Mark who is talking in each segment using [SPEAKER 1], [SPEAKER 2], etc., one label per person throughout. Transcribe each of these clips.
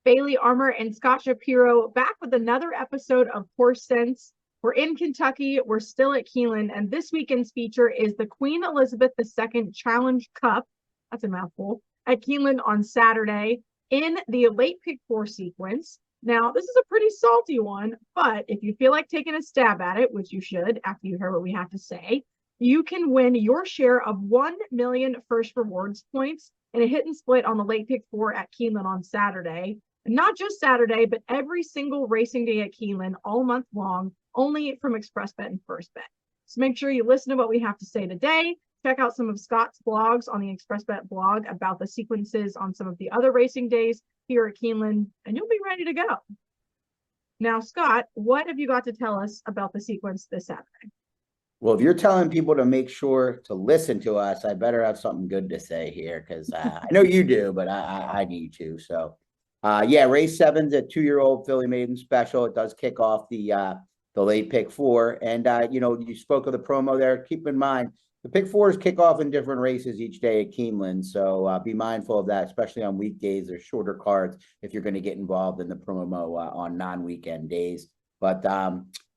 [SPEAKER 1] Bailey Armour and Scott Shapiro back with another episode of Horse Sense. We're in Kentucky. We're still at Keeneland, and this weekend's feature is the Queen Elizabeth II Challenge Cup. That's a mouthful. At Keeneland on Saturday in the late pick four sequence. Now, this is a pretty salty one, but if you feel like taking a stab at it, which you should after you hear what we have to say, you can win your share of 1 million first rewards points in a hit and split on the late pick four at Keeneland on Saturday. And not just Saturday, but every single racing day at Keeneland all month long, only from ExpressBet and FirstBet. So make sure you listen to what we have to say today. Check out some of Scott's blogs on the ExpressBet blog about the sequences on some of the other racing days here at Keeneland, and you'll be ready to go. Now, Scott, what have you got to tell us about the sequence this Saturday?
[SPEAKER 2] Well, if you're telling people to make sure to listen to us, I better have something good to say here because I know you do, but I need to. So, yeah, race 7's a 2-year-old filly maiden special. It does kick off the late pick four, and you spoke of the promo there. Keep in mind the pick fours kick off in different races each day at Keeneland, so be mindful of that, especially on weekdays or shorter cards if you're going to get involved in the promo on non-weekend days. But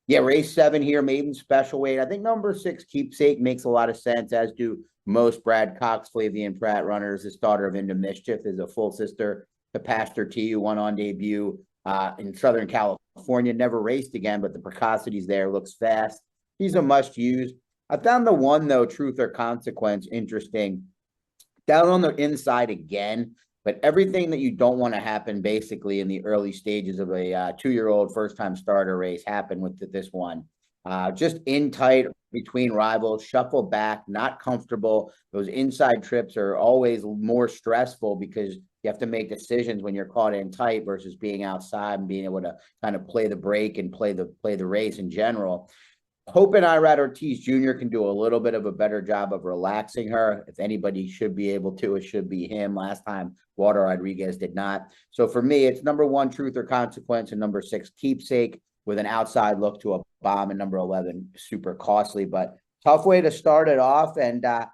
[SPEAKER 2] yeah, race 7 here, maiden special weight. I think number 6, Keepsake, makes a lot of sense, as do most Brad Cox, Flavian Pratt runners. This daughter of Into Mischief is a full sister to Pastor T, who won on debut in Southern California. Never raced again, but the precocities there, looks fast. He's a must-use. I found the one, though, Truth or Consequence, interesting. Down on the inside again, but everything that you don't want to happen basically in the early stages of a 2-year-old first-time starter race happened with this one. Just in tight between rivals, shuffle back, not comfortable. Those inside trips are always more stressful because you have to make decisions when you're caught in tight versus being outside and being able to kind of play the break and play the race in general. Hoping Irad Ortiz Jr. can do a little bit of a better job of relaxing her. If anybody should be able to, it should be him. Last time, Walter Rodriguez did not. So for me, it's number 1, Truth or Consequence, and number 6, Keepsake, with an outside look to a bomb, and number 11, Super Costly. But tough way to start it off, and I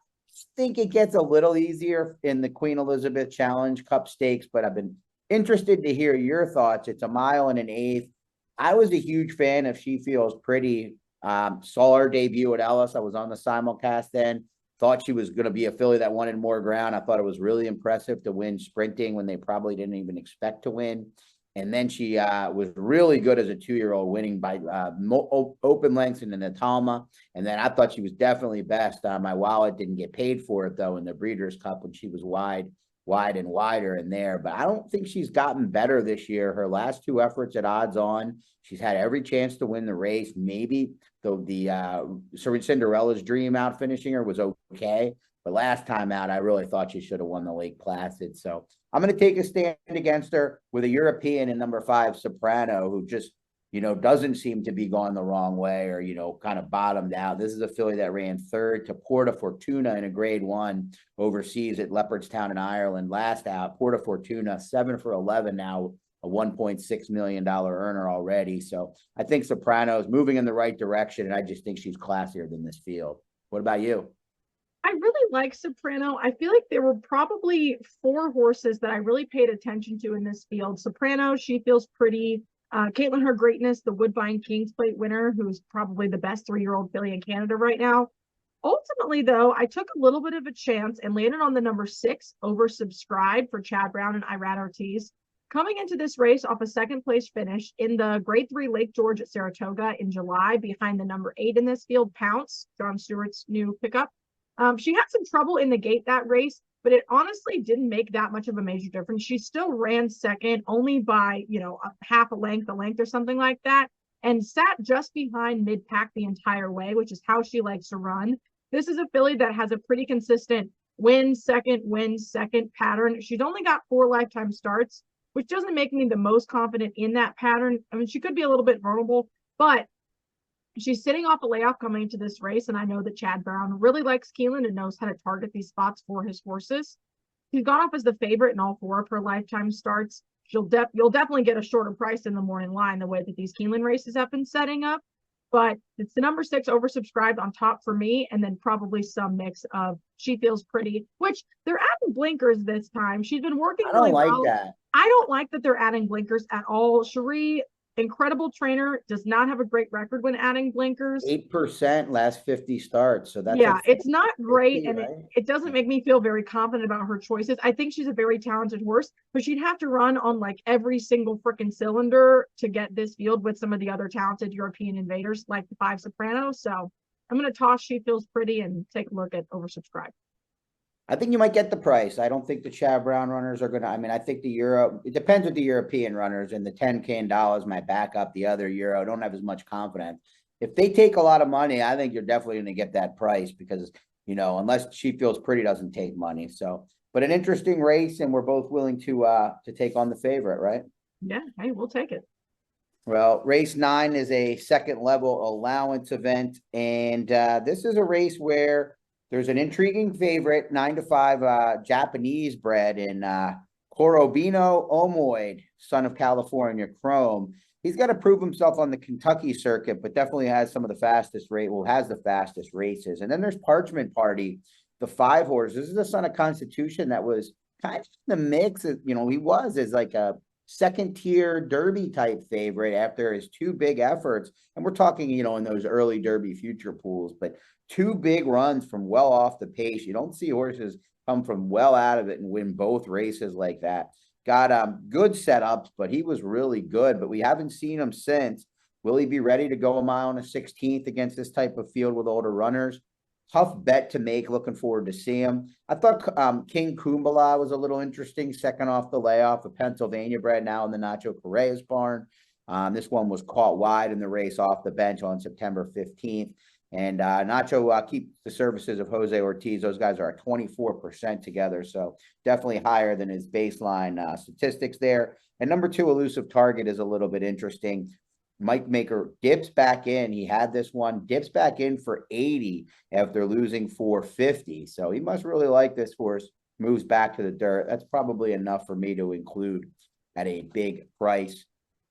[SPEAKER 2] think it gets a little easier in the Queen Elizabeth Challenge Cup Stakes, but I've been interested to hear your thoughts. It's a 1.125 miles. I was a huge fan of She Feels Pretty. Saw her debut at Ellis. I was on the simulcast then. Thought she was going to be a filly that wanted more ground. I thought it was really impressive to win sprinting when they probably didn't even expect to win. And then she was really good as a 2-year-old, winning by open lengths in the Natalma. And then I thought she was definitely best. My wallet didn't get paid for it, though, in the Breeders' Cup when she was wide and wider in there. But I don't think she's gotten better this year. Her last 2 efforts at odds on, she's had every chance to win the race. Maybe the Cinderella's dream out finishing her was okay. But last time out, I really thought she should have won the Lake Placid. So I'm going to take a stand against her with a European in number 5, Soprano, who just, doesn't seem to be going the wrong way or, kind of bottomed out. This is a filly that ran 3rd to Porta Fortuna in a grade 1 overseas at Leopardstown in Ireland. Last out, Porta Fortuna, 7 for 11 now, a $1.6 million earner already. So I think Soprano is moving in the right direction, and I just think she's classier than this field. What about you?
[SPEAKER 1] I really like Soprano. I feel like there were probably 4 horses that I really paid attention to in this field. Soprano, She Feels Pretty, Caitlin Her Greatness, the Woodbine Kings Plate winner, who's probably the best 3-year-old filly in Canada right now. Ultimately, though, I took a little bit of a chance and landed on the number 6, Oversubscribed, for Chad Brown and Irad Ortiz. Coming into this race off a 2nd place finish in the grade 3 Lake George at Saratoga in July behind the number 8 in this field, Pounce, John Stewart's new pickup. She had some trouble in the gate that race, but it honestly didn't make that much of a major difference. She still ran 2nd only by, a length or something like that, and sat just behind mid-pack the entire way, which is how she likes to run. This is a filly that has a pretty consistent win second pattern. She's only got 4 lifetime starts, which doesn't make me the most confident in that pattern. I mean, she could be a little bit vulnerable, but she's sitting off a layoff coming into this race, and I know that Chad Brown really likes Keeneland and knows how to target these spots for his horses. He's gone off as the favorite in all 4 of her lifetime starts. You'll definitely get a shorter price in the morning line the way that these Keeneland races have been setting up. But it's the number 6, Oversubscribed, on top for me, and then probably some mix of She Feels Pretty, which they're adding blinkers this time. She's been working
[SPEAKER 2] I don't
[SPEAKER 1] really
[SPEAKER 2] like
[SPEAKER 1] well.
[SPEAKER 2] that.
[SPEAKER 1] I don't like that they're adding blinkers at all. Cherie, incredible trainer, does not have a great record when adding blinkers.
[SPEAKER 2] 8% last 50 starts. So that's
[SPEAKER 1] Yeah,
[SPEAKER 2] like
[SPEAKER 1] it's not great,
[SPEAKER 2] 50,
[SPEAKER 1] and
[SPEAKER 2] right?
[SPEAKER 1] it doesn't make me feel very confident about her choices. I think she's a very talented horse, but she'd have to run on like every single freaking cylinder to get this field with some of the other talented European invaders like the 5 Soprano. So I'm going to toss She Feels Pretty and take a look at oversubscribed.
[SPEAKER 2] I think you might get the price. I don't think the Chad Brown runners are going to, I mean, I think the Euro, it depends with the European runners, and the 10K in dollars might back up the other Euro. I don't have as much confidence. If they take a lot of money, I think you're definitely going to get that price because, unless She Feels Pretty doesn't take money. So, but an interesting race, and we're both willing to take on the favorite, right?
[SPEAKER 1] Yeah, hey, we'll take it.
[SPEAKER 2] Well, race 9 is a second level allowance event, and this is a race where there's an intriguing favorite, 9-5 Japanese bred in Korobino Omoid, son of California Chrome. He's got to prove himself on the Kentucky circuit, but definitely has some of the fastest has the fastest races. And then there's Parchment Party, the 5 horse. This is the son of Constitution that was kind of in the mix. He was as like a second tier Derby type favorite after his 2 big efforts. And we're talking, in those early Derby future pools, but 2 big runs from well off the pace. You don't see horses come from well out of it and win both races like that. Got good setups, but he was really good, but we haven't seen him since. Will he be ready to go a mile and a 16th against this type of field with older runners? Tough bet to make. Looking forward to see him. I thought King Kumbala was a little interesting, second off the layoff, a Pennsylvania bred now in the Nacho Correa's barn. This one was caught wide in the race off the bench on September 15th. And Nacho keeps the services of Jose Ortiz. Those guys are at 24% together. So definitely higher than his baseline statistics there. And number 2, Elusive Target is a little bit interesting. Mike Maker dips back in. He had this one, dips back in for 80 after losing 450. So he must really like this horse, moves back to the dirt. That's probably enough for me to include at a big price.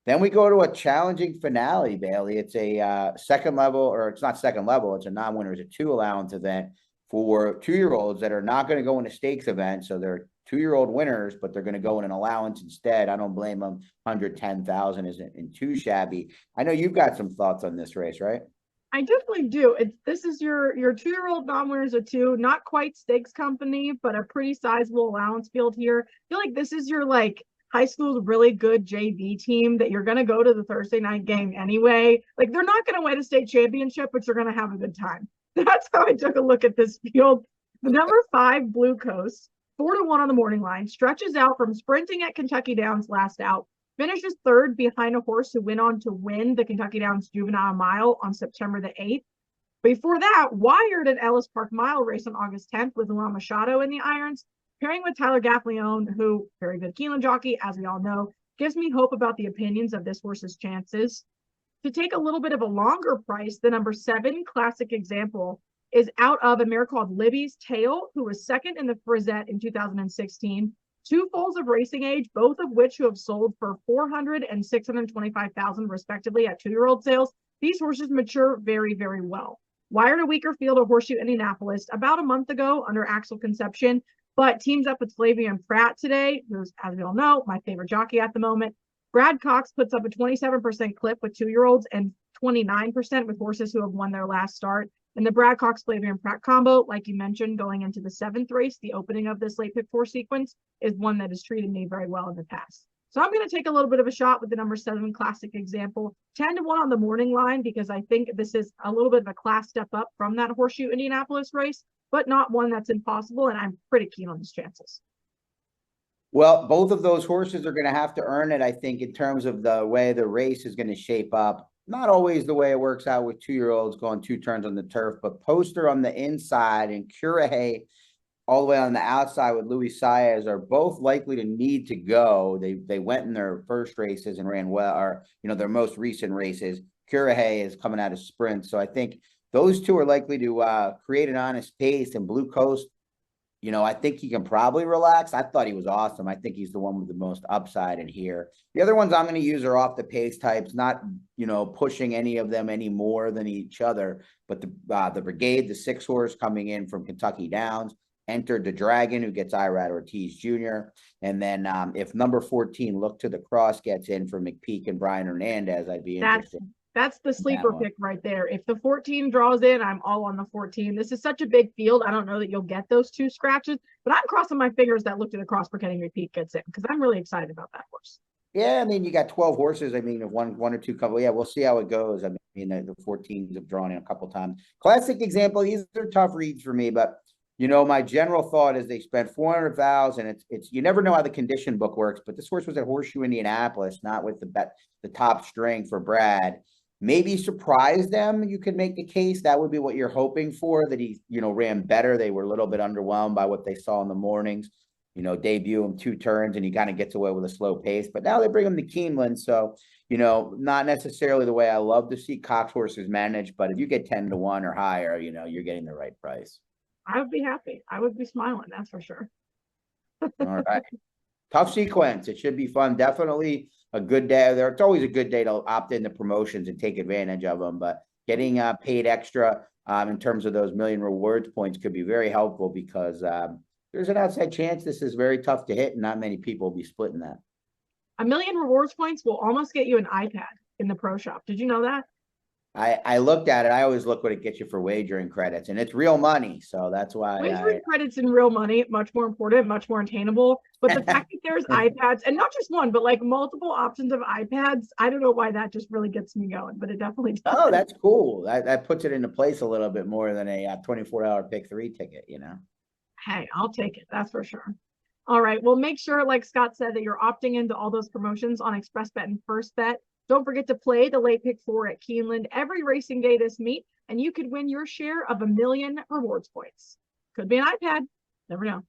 [SPEAKER 2] Then we go to a challenging finale, Bailey. It's a second level, or it's not second level. It's a non-winner. It's a 2 allowance event for 2-year-olds that are not going to go in a stakes event. So they're 2-year-old winners, but they're going to go in an allowance instead. I don't blame them. 110,000 isn't too shabby. I know you've got some thoughts on this race, right?
[SPEAKER 1] I definitely do. This is your 2-year-old non-winners of 2, not quite stakes company, but a pretty sizable allowance field here. I feel like this is your like high school's really good JV team that you're going to go to the Thursday night game anyway. Like they're not going to win a state championship, but you're going to have a good time. That's how I took a look at this field. The number 5 Blue Coast, 4-1 on the morning line, stretches out from sprinting at Kentucky Downs last out, finishes 3rd behind a horse who went on to win the Kentucky Downs Juvenile Mile on September the 8th. Before that, wired at Ellis Park Mile race on August 10th with Luan Machado in the irons, pairing with Tyler Gaffleone, who, very good Keeneland jockey, as we all know, gives me hope about the opinions of this horse's chances. To take a little bit of a longer price, the number 7 Classic Example is out of a mare called Libby's Tale, who was second in the Frizette in 2016. 2 foals of racing age, both of which who have sold for $400,000 and $625,000 respectively at 2-year-old sales. These horses mature very, very well. Wired a weaker field of Horseshoe Indianapolis about a month ago under Axel Conception, but teams up with Flavian Pratt today, who's, as we all know, my favorite jockey at the moment. Brad Cox puts up a 27% clip with 2-year-olds and 29% with horses who have won their last start. And the Brad Cox Flavian Pratt combo, like you mentioned, going into the 7th race, the opening of this late pick 4 sequence, is one that has treated me very well in the past. So I'm going to take a little bit of a shot with the number 7 Classic Example, 10-1 on the morning line, because I think this is a little bit of a class step up from that Horseshoe Indianapolis race, but not one that's impossible. And I'm pretty keen on his chances.
[SPEAKER 2] Well, both of those horses are going to have to earn it, I think, in terms of the way the race is going to shape up. Not always the way it works out with 2-year-olds going 2 turns on the turf, but Poster on the inside and Curahay all the way on the outside with Luis Saez are both likely to need to go. They went in their first races and ran well, or their most recent races. Curahay is coming out of sprint, so I think those 2 are likely to create an honest pace. And Blue Coast, I think he can probably relax. I thought he was awesome. I think he's the one with the most upside in here. The other ones I'm going to use are off the pace types, not, pushing any of them any more than each other. But the Brigade, the 6 horse coming in from Kentucky Downs, entered the Dragon, who gets Irad Ortiz Jr. And then if number 14, Look to the Cross, gets in for McPeak and Brian Hernandez, I'd be interested.
[SPEAKER 1] That's the sleeper pick right there. If the 14 draws in, I'm all on the 14. This is such a big field. I don't know that you'll get those 2 scratches, but I'm crossing my fingers that Look to the Cross for Kenny McPeak gets in, because I'm really excited about that horse.
[SPEAKER 2] Yeah, I mean, you got 12 horses. I mean, if one or two couple, yeah, we'll see how it goes. I mean, the 14s have drawn in a couple times. Classic example. These are tough reads for me, but you know, my general thought is they spent 400,000. It's you never know how the condition book works, but this horse was at Horseshoe Indianapolis, not with the top string for Brad. Maybe surprise them. You could make the case that would be what you're hoping for, that he, you know, ran better. They were a little bit underwhelmed by what they saw in the mornings. You know, debut him 2 turns and he kind of gets away with a slow pace. But now they bring him to Keeneland. So, you know, not necessarily the way I love to see Cox horses managed, but if you get 10 to 1 or higher, you know, you're getting the right price.
[SPEAKER 1] I would be happy. I would be smiling, that's for sure.
[SPEAKER 2] All right. Tough sequence. It should be fun. Definitely a good day there. It's always a good day to opt into promotions and take advantage of them. But getting paid extra in terms of those million rewards points could be very helpful, because there's an outside chance this is very tough to hit and not many people will be splitting that.
[SPEAKER 1] A million rewards points will almost get you an iPad in the pro shop. Did you know that?
[SPEAKER 2] I looked at it. I always look what it gets you for wagering credits, and it's real money. So that's why
[SPEAKER 1] wagering credits in real money, much more important, much more attainable. But the fact that there's iPads, and not just one, but like multiple options of iPads, I don't know why that just really gets me going, but it definitely does.
[SPEAKER 2] Oh, that's cool. That puts it into place a little bit more than a $24 pick 3 ticket, you know.
[SPEAKER 1] Hey, I'll take it. That's for sure. All right. Well, make sure, like Scott said, that you're opting into all those promotions on Express Bet and First Bet. Don't forget to play the late pick 4 at Keeneland every racing day this meet, and you could win your share of $1 million rewards points. Could be an iPad. Never know.